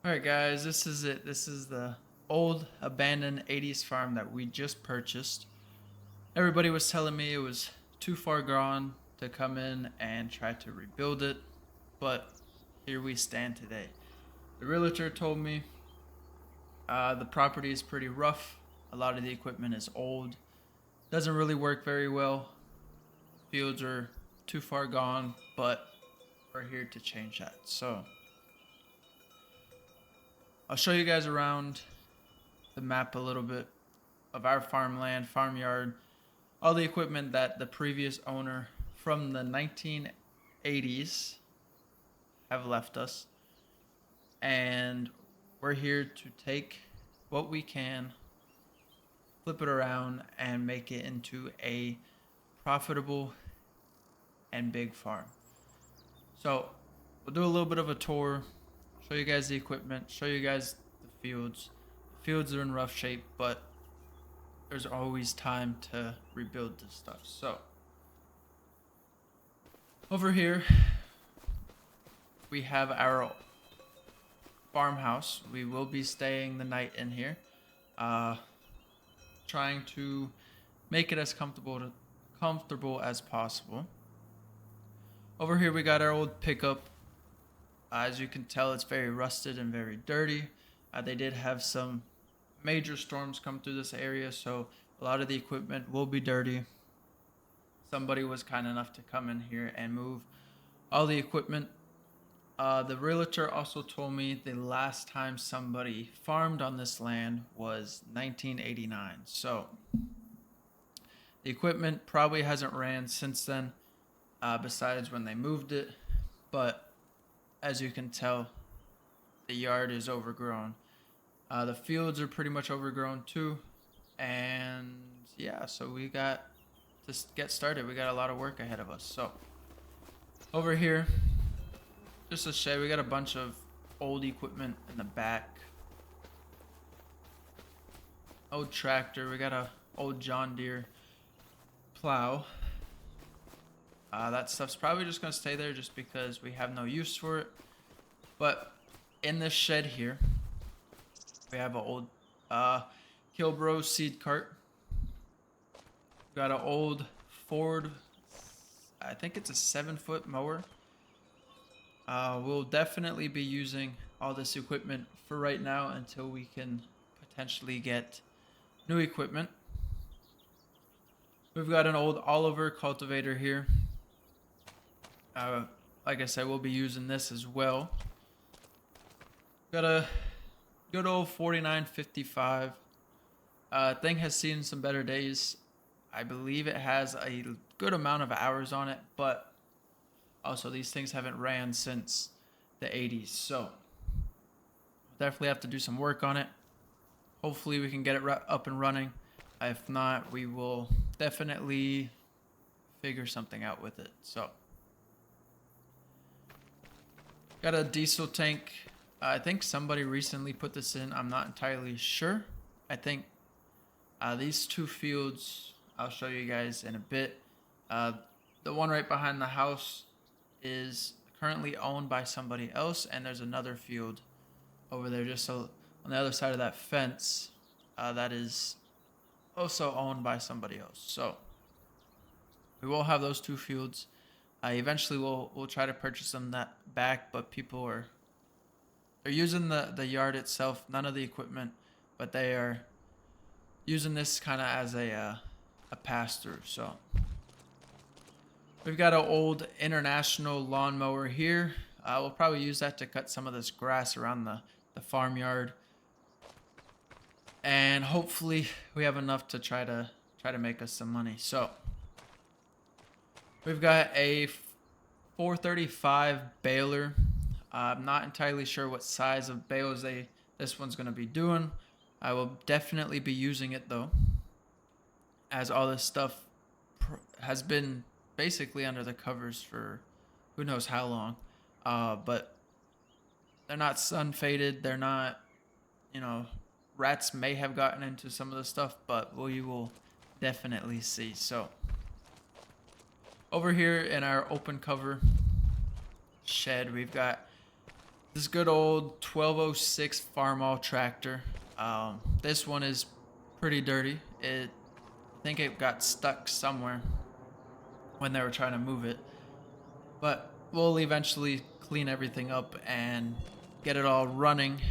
Alright guys, this is it. This is the old abandoned 80s farm that we just purchased. Everybody was telling me it was too far gone to come in and try to rebuild it, but here we stand today. The realtor told me the property is pretty rough. A lot of the equipment is old. Doesn't really work very well. Fields are too far gone, but we're here to change that. So I'll show you guys around the map a little bit of our farmland, farmyard, all the equipment that the previous owner from the 1980s have left us. And we're here to take what we can, flip it around, and make it into a profitable and big farm. So we'll do a little bit of a tour, show you guys the equipment, show you guys the fields. The fields are in rough shape, but there's always time to rebuild this stuff. So over here we have our farmhouse. We will be staying the night in here, trying to make it as comfortable as possible. Over here we got our old pickup. As you can tell, it's very rusted and very dirty. They did have some major storms come through this area, so a lot of the equipment will be dirty. Somebody was kind enough to come in here and move all the equipment. The realtor also told me the last time somebody farmed on this land was 1989. So the equipment probably hasn't ran since then, besides when they moved it. But as you can tell, the yard is overgrown. The fields are pretty much overgrown too. And yeah, so we got to get started. We got a lot of work ahead of us. So over here, just a shed. We got a bunch of old equipment in the back. Old tractor. We got a old John Deere plow. That stuff's probably just gonna stay there just because we have no use for it. But in this shed here, we have an old Kilbro seed cart. We got an old Ford, I think it's a 7-foot mower. We'll definitely be using all this equipment for right now until we can potentially get new equipment. We've got an old Oliver cultivator here. Like I said, we'll be using this as well. Got a good old 4955. Thing has seen some better days. I believe it has a good amount of hours on it, but also these things haven't ran since the 80s, so definitely have to do some work on it. Hopefully we can get it up and running. If not, we will definitely figure something out with it. So got a diesel tank. I think somebody recently put this in. I'm not entirely sure. I think these two fields, I'll show you guys in a bit. The one right behind the house is currently owned by somebody else, and there's another field over there just on the other side of that fence that is also owned by somebody else. So we will have those two fields. Eventually we'll try to purchase them back, but they're using the yard itself, none of the equipment, but they are using this kind of as a pass through. So we've got an old International lawnmower here. We'll probably use that to cut some of this grass around the farmyard, and hopefully we have enough to try to make us some money. So we've got a 435 baler. I'm not entirely sure what size of bales this one's going to be doing. I will definitely be using it though, as all this stuff has been basically under the covers for who knows how long. But they're not sun faded. They're not, rats may have gotten into some of the stuff, but we will definitely see. So over here in our open cover shed, we've got This good old 1206 Farmall tractor. This one is pretty dirty. I think it got stuck somewhere when they were trying to move it. But we'll eventually clean everything up and get it all running.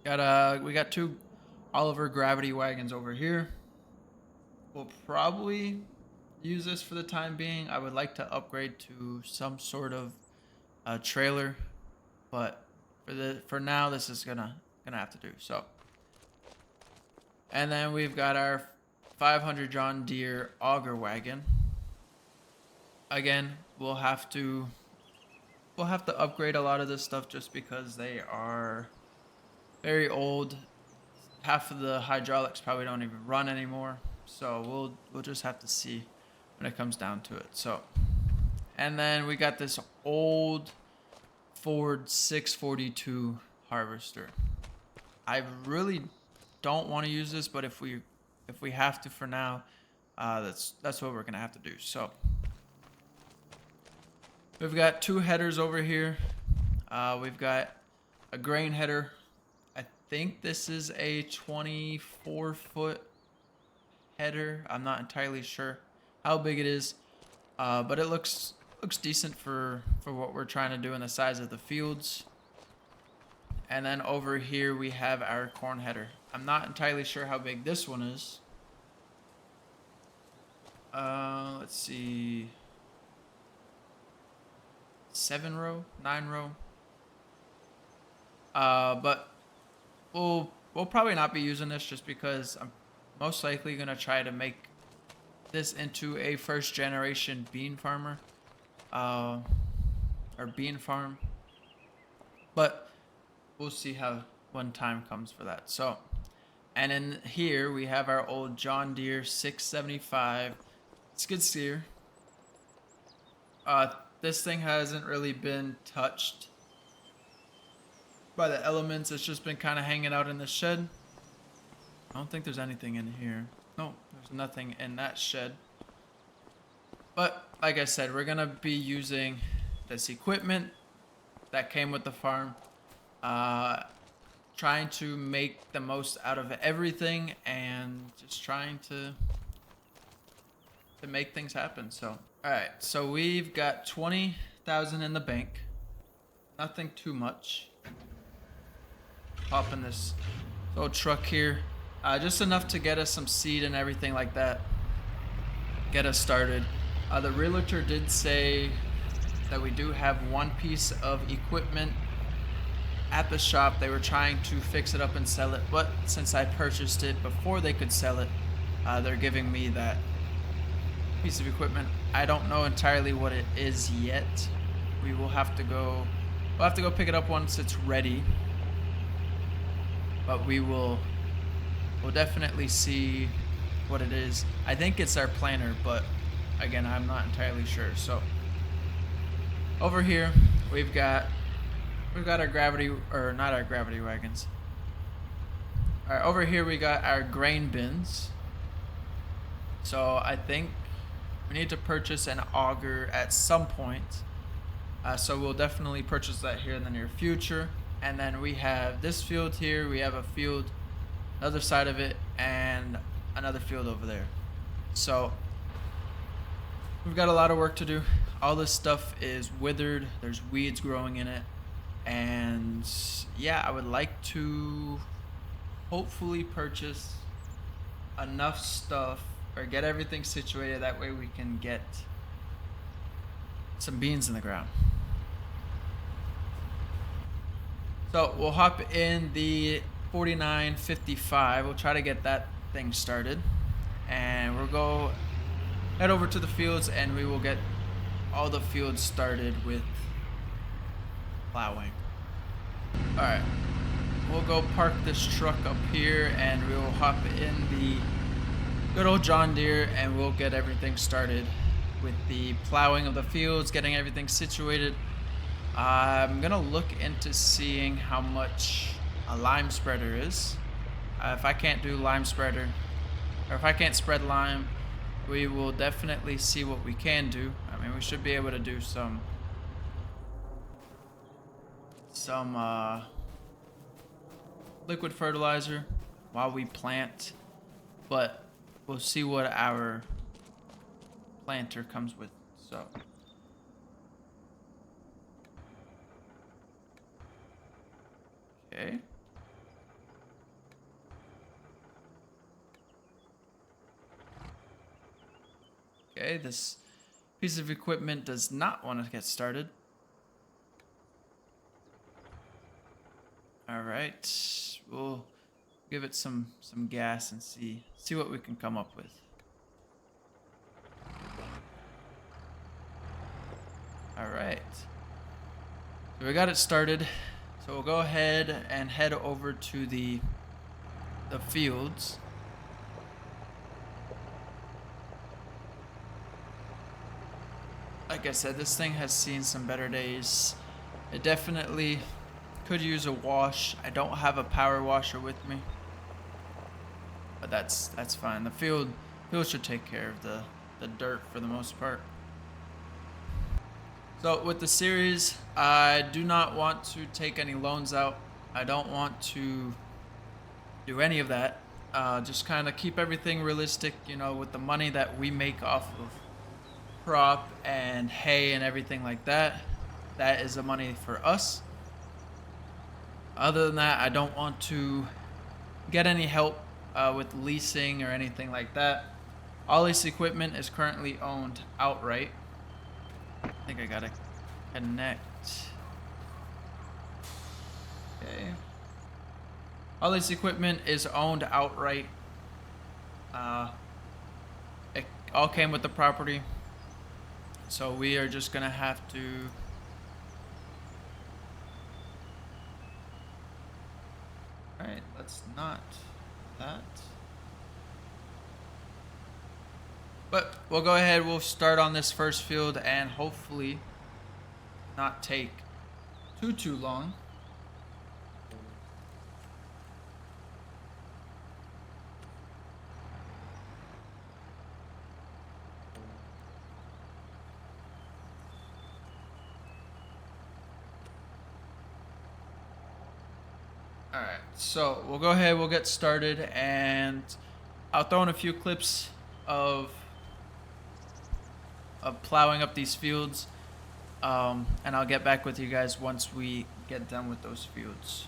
We got two Oliver gravity wagons over here. We'll probably use this for the time being. I would like to upgrade to some sort of trailer, but for now this is gonna have to do. So, and then we've got our 500 John Deere auger wagon. Again, we'll have to upgrade a lot of this stuff just because they are very old. Half of the hydraulics probably don't even run anymore. So we'll just have to see when it comes down to it. So, and then we got this old Ford 642 harvester. I really don't want to use this, but if we have to for now, that's what we're gonna have to do. So we've got two headers over here. We've got a grain header. I think this is a 24-foot header. I'm not entirely sure how big it is, but it looks decent for what we're trying to do in the size of the fields. And then over here we have our corn header. I'm not entirely sure how big this one is. Let's see. 7 row, 9 row. But we'll probably not be using this just because I'm most likely gonna try to make this into a first generation bean farmer, or bean farm. But we'll see when time comes for that. So, and in here we have our old John Deere 675 skid steer. This thing hasn't really been touched by the elements. It's just been kind of hanging out in the shed. I don't think there's anything in here. No, there's nothing in that shed. But like I said, we're gonna be using this equipment that came with the farm, trying to make the most out of everything and just trying to make things happen. So, all right, so we've got 20,000 in the bank. Nothing too much. Hop in this old truck here. Just enough to get us some seed and everything like that. Get us started. The realtor did say that we do have one piece of equipment at the shop. They were trying to fix it up and sell it, but since I purchased it before they could sell it, they're giving me that piece of equipment. I don't know entirely what it is yet. We'll have to go pick it up once it's ready. But we'll definitely see what it is. I think it's our planter, but again, I'm not entirely sure. So over here we've got our gravity, or not our gravity wagons. All right, over here we got our grain bins. So I think we need to purchase an auger at some point. So we'll definitely purchase that here in the near future. And then we have this field here. We have a field, other side of it, and another field over there. So we've got a lot of work to do. All this stuff is withered. There's weeds growing in it. And yeah, I would like to hopefully purchase enough stuff or get everything situated. That way we can get some beans in the ground. So we'll hop in the 4955. We'll try to get that thing started. And we'll go head over to the fields and we will get all the fields started with plowing. Alright. We'll go park this truck up here and we'll hop in the good old John Deere and we'll get everything started with the plowing of the fields, getting everything situated. I'm gonna look into seeing how much a lime spreader is. If I can't do lime spreader, or if I can't spread lime, we will definitely see what we can do. I mean, we should be able to do some some liquid fertilizer while we plant, but we'll see what our planter comes with. So okay. Okay, this piece of equipment does not want to get started. All right, we'll give it some gas and see what we can come up with. All right, so we got it started. So we'll go ahead and head over to the fields. Like I said, this thing has seen some better days. It definitely could use a wash. I don't have a power washer with me, but that's fine. The field should take care of the dirt for the most part. So with the series, I do not want to take any loans out. I don't want to do any of that. Just kind of keep everything realistic, you know, with the money that we make off of crop and hay and everything like that. That is the money for us. Other than that, I don't want to get any help with leasing or anything like that. All this equipment is currently owned outright. I think I gotta connect. Okay. All this equipment is owned outright. It all came with the property. So we are just gonna have to Alright, let's not that. But we'll go ahead, we'll start on this first field and hopefully not take too long. Alright, so we'll go ahead, we'll get started, and I'll throw in a few clips of plowing up these fields, and I'll get back with you guys once we get done with those fields.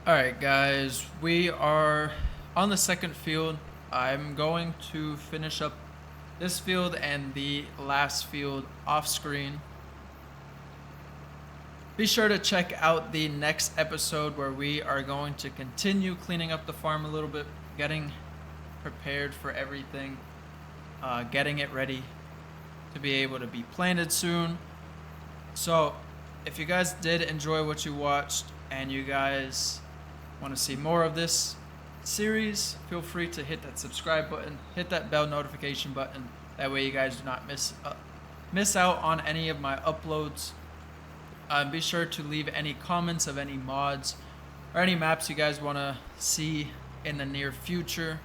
All right, guys, we are on the second field. I'm going to finish up this field and the last field off screen. Be sure to check out the next episode where we are going to continue cleaning up the farm a little bit, getting prepared for everything, getting it ready to be able to be planted soon. So, if you guys did enjoy what you watched and you guys want to see more of this series, feel free to hit that subscribe button, hit that bell notification button. That way you guys do not miss out on any of my uploads. Be sure to leave any comments of any mods or any maps you guys want to see in the near future.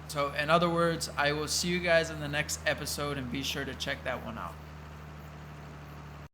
So in other words, I will see you guys in the next episode, and be sure to check that one out.